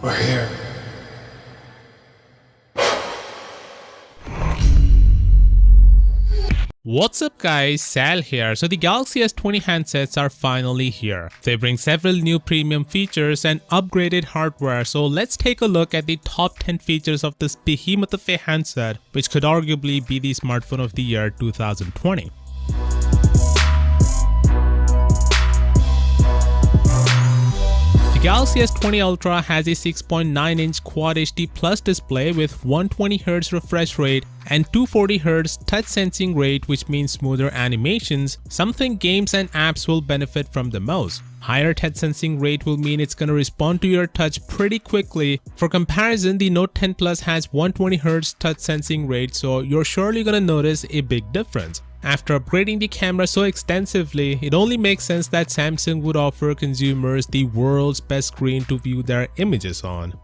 We're here. What's up guys, Sal here. So the Galaxy S20 handsets are finally here. They bring several new premium features and upgraded hardware, so let's take a look at the top 10 features of this behemoth of a handset, which could arguably be the smartphone of the year 2020. The Galaxy S20 Ultra has a 6.9-inch Quad HD Plus display with 120Hz refresh rate and 240Hz touch sensing rate, which means smoother animations, something games and apps will benefit from the most. Higher touch sensing rate will mean it's gonna respond to your touch pretty quickly. For comparison, the Note 10 Plus has 120Hz touch sensing rate, so you're surely gonna notice a big difference. After upgrading the camera so extensively, it only makes sense that Samsung would offer consumers the world's best screen to view their images on.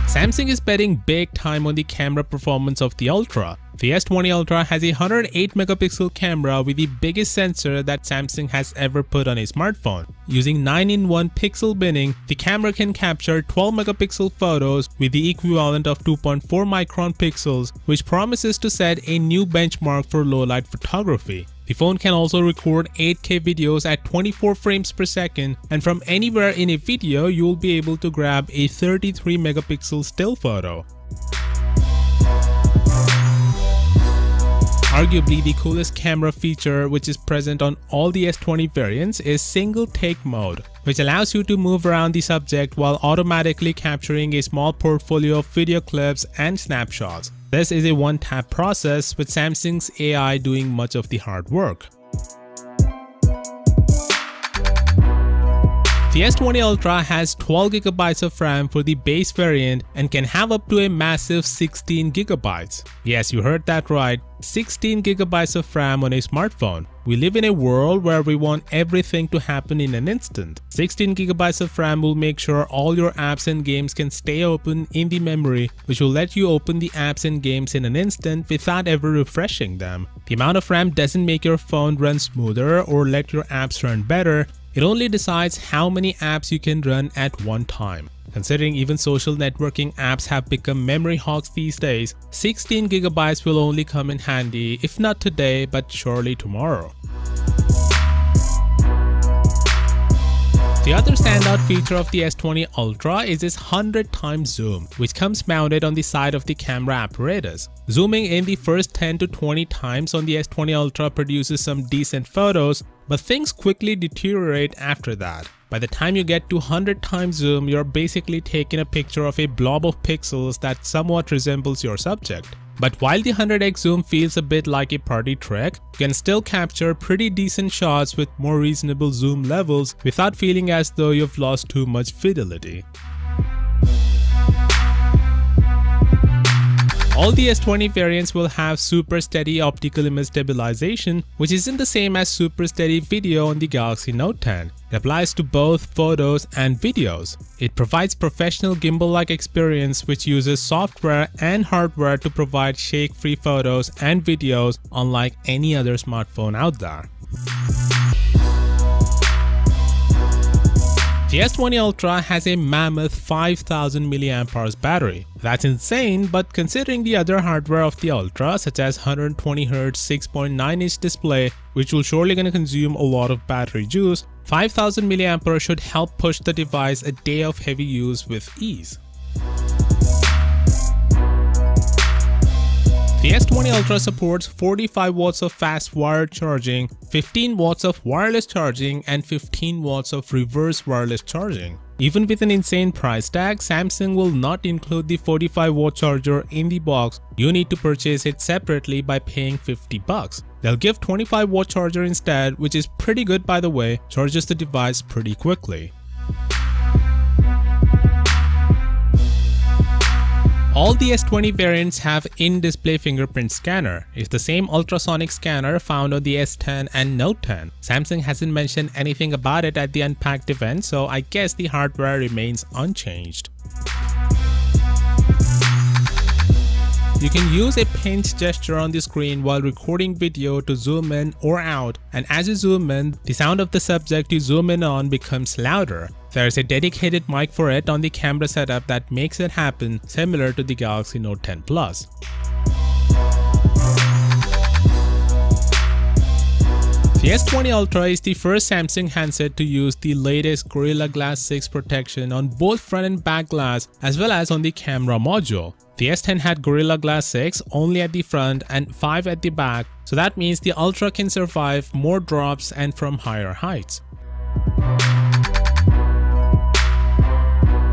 Samsung is betting big time on the camera performance of the Ultra. The S20 Ultra has a 108-megapixel camera with the biggest sensor that Samsung has ever put on a smartphone. Using 9-in-1 pixel binning, the camera can capture 12-megapixel photos with the equivalent of 2.4 micron pixels, which promises to set a new benchmark for low-light photography. The phone can also record 8K videos at 24 frames per second, and from anywhere in a video, you will be able to grab a 33-megapixel still photo. Arguably, the coolest camera feature which is present on all the S20 variants is single take mode, which allows you to move around the subject while automatically capturing a small portfolio of video clips and snapshots. This is a one-tap process, with Samsung's AI doing much of the hard work. The S20 Ultra has 12GB of RAM for the base variant and can have up to a massive 16GB. Yes, you heard that right, 16GB of RAM on a smartphone. We live in a world where we want everything to happen in an instant. 16GB of RAM will make sure all your apps and games can stay open in the memory, which will let you open the apps and games in an instant without ever refreshing them. The amount of RAM doesn't make your phone run smoother or let your apps run better. It only decides how many apps you can run at one time. Considering even social networking apps have become memory hogs these days, 16GB will only come in handy, if not today, but surely tomorrow. The other standout feature of the S20 Ultra is its 100x zoom, which comes mounted on the side of the camera apparatus. Zooming in the first 10 to 20 times on the S20 Ultra produces some decent photos, but things quickly deteriorate after that. By the time you get to 100x zoom, you're basically taking a picture of a blob of pixels that somewhat resembles your subject. But while the 100x zoom feels a bit like a party trick, you can still capture pretty decent shots with more reasonable zoom levels without feeling as though you've lost too much fidelity. All the S20 variants will have super steady optical image stabilization, which isn't the same as super steady video on the Galaxy Note 10. It applies to both photos and videos. It provides professional gimbal-like experience which uses software and hardware to provide shake-free photos and videos unlike any other smartphone out there. The S20 Ultra has a mammoth 5000 mAh battery. That's insane, but considering the other hardware of the Ultra, such as 120Hz 6.9-inch display, which will surely gonna consume a lot of battery juice, 5000 mAh should help push the device a day of heavy use with ease. The S20 Ultra supports 45 watts of fast wired charging, 15 watts of wireless charging, and 15 watts of reverse wireless charging. Even with an insane price tag, Samsung will not include the 45-watt charger in the box. You need to purchase it separately by paying $50. They'll give 25-watt charger instead, which is pretty good by the way, charges the device pretty quickly. All the S20 variants have in-display fingerprint scanner. It's the same ultrasonic scanner found on the S10 and Note 10. Samsung hasn't mentioned anything about it at the Unpacked event, so I guess the hardware remains unchanged. You can use a pinch gesture on the screen while recording video to zoom in or out, and as you zoom in, the sound of the subject you zoom in on becomes louder. There's a dedicated mic for it on the camera setup that makes it happen, similar to the Galaxy Note 10 Plus. The S20 Ultra is the first Samsung handset to use the latest Gorilla Glass 6 protection on both front and back glass as well as on the camera module. The S10 had Gorilla Glass 6 only at the front and 5 at the back, so that means the Ultra can survive more drops and from higher heights.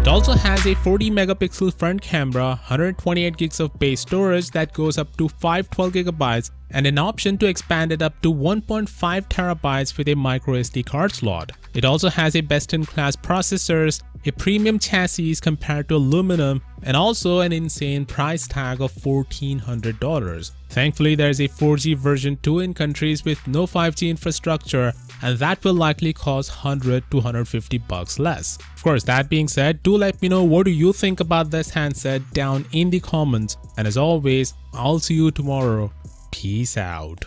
It also has a 40 megapixel front camera, 128 gigs of base storage that goes up to 512 gigabytes, and an option to expand it up to 1.5 terabytes with a microSD card slot. It also has a best-in-class processors, a premium chassis compared to aluminum, and also an insane price tag of $1,400. Thankfully, there is a 4G version 2 in countries with no 5G infrastructure, and that will likely cost $100 to $150 less. Of course, that being said, do let me know what do you think about this handset down in the comments, and as always, I'll see you tomorrow. Peace out.